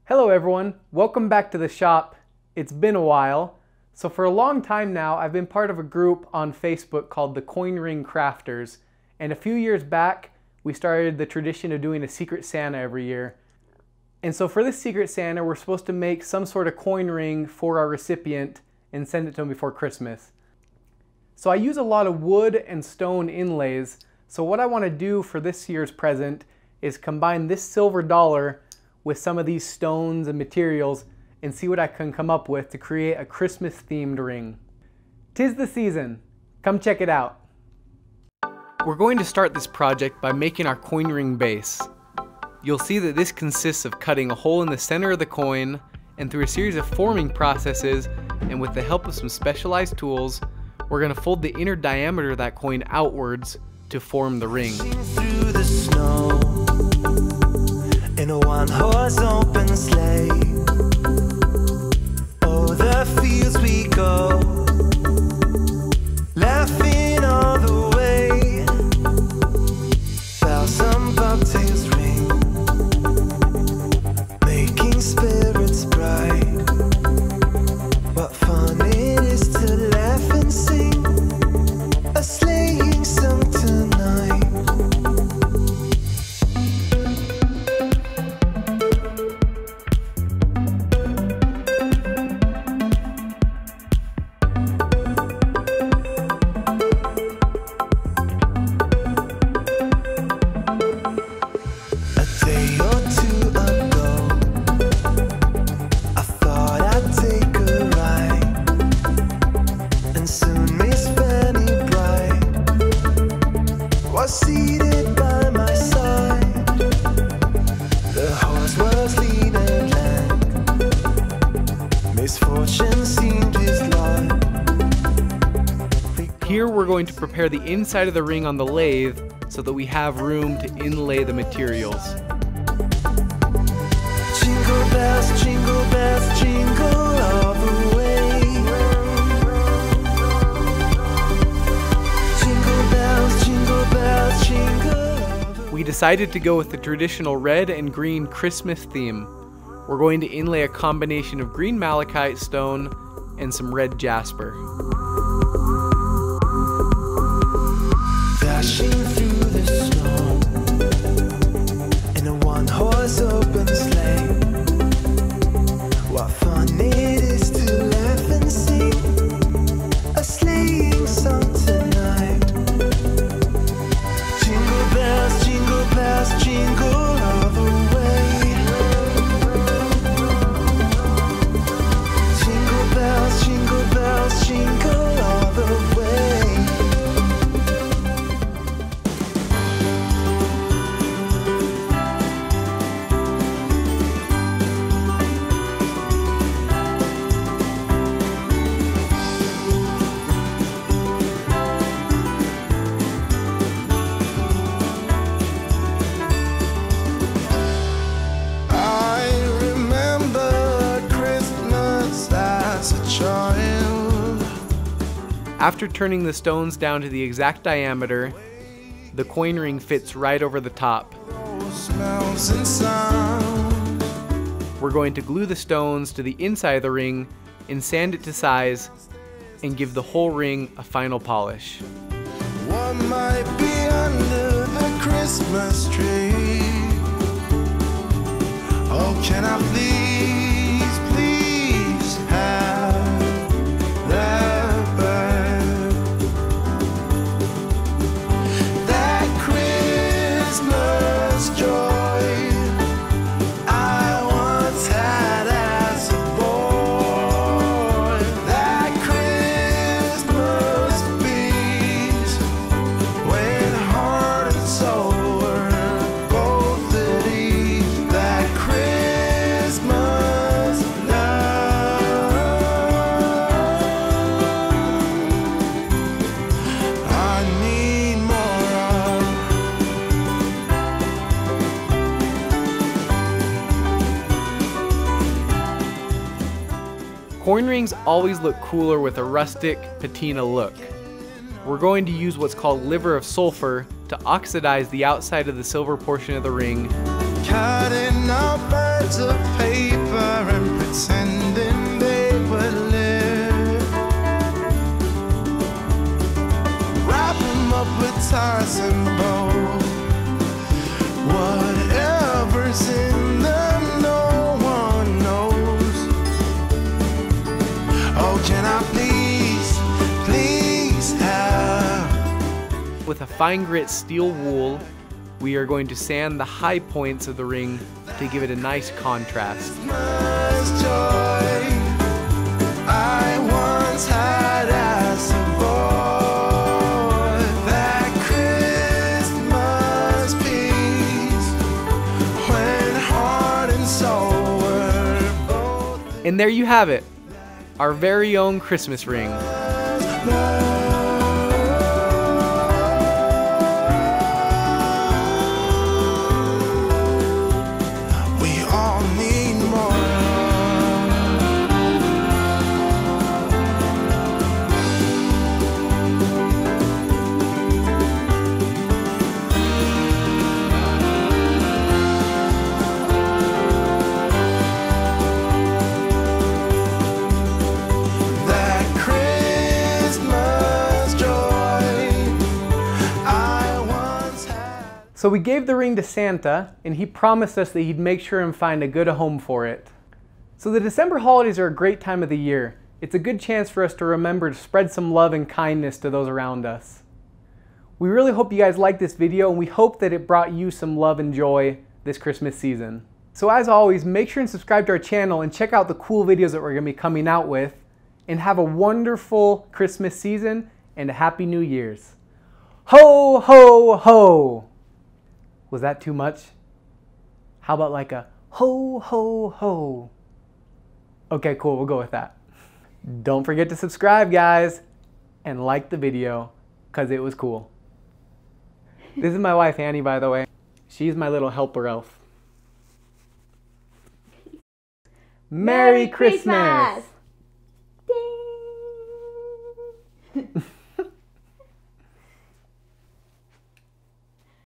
Hello everyone, welcome back to the shop. It's been a while. So for a long time now, I've been part of a group on Facebook called the Coin Ring Crafters. And a few years back, we started the tradition of doing a Secret Santa every year. And so for this Secret Santa, we're supposed to make some sort of coin ring for our recipient and send it to them before Christmas. So I use a lot of wood and stone inlays. So what I want to do for this year's present is combine this silver dollar with some of these stones and materials and see what I can come up with to create a Christmas themed ring. 'Tis the season. Come check it out. We're going to start this project by making our coin ring base. You'll see that this consists of cutting a hole in the center of the coin, and through a series of forming processes and with the help of some specialized tools, we're going to fold the inner diameter of that coin outwards to form the ring. Through the snow in a one-horse open sleigh, oh, the fields we go, laughing all the way. Bells and bobtails ring, making spirits bright. What fun it is to laugh and sing a sleighing song tonight. Seated by my side, the horse was lean and lank. Misfortune seemed his lot. Here we're going to prepare the inside of the ring on the lathe so that we have room to inlay the materials. Jingle bells, jingle all the way. We decided to go with the traditional red and green Christmas theme. We're going to inlay a combination of green malachite stone and some red jasper. Dashing through the snow in a one-horse open sleigh. What fun it is to laugh and sing a sleighing song tonight. Jingle all the way. Jingle bells, jingle all the way. After turning the stones down to the exact diameter, the coin ring fits right over the top. We're going to glue the stones to the inside of the ring and sand it to size and give the whole ring a final polish. What might be under the Christmas tree? Oh, can I please have that bird? That Christmas joy I once had as a boy. That Christmas peace when heart and soul were both at ease. That Christmas love I need more of. Coin rings always look cooler with a rustic patina look. We're going to use what's called liver of sulfur to oxidize the outside of the silver portion of the ring Cutting out birds of paper. with a fine grit steel wool, we are going to sand the high points of the ring to give it a nice contrast. And there you have it, our very own Christmas ring. So we gave the ring to Santa, and he promised us that he'd make sure and find a good home for it. So the December holidays are a great time of the year. It's a good chance for us to remember to spread some love and kindness to those around us. We really hope you guys liked this video, and we hope that it brought you some love and joy this Christmas season. So as always, make sure and subscribe to our channel and check out the cool videos that we're going to be coming out with. And have a wonderful Christmas season and a Happy New Year's. Ho, ho, ho! Was that too much? How about like a ho, ho, ho? Okay, cool, we'll go with that. Don't forget to subscribe, guys, and like the video, because it was cool. This is my wife, Annie, by the way. She's my little helper elf. Merry Christmas! Ding!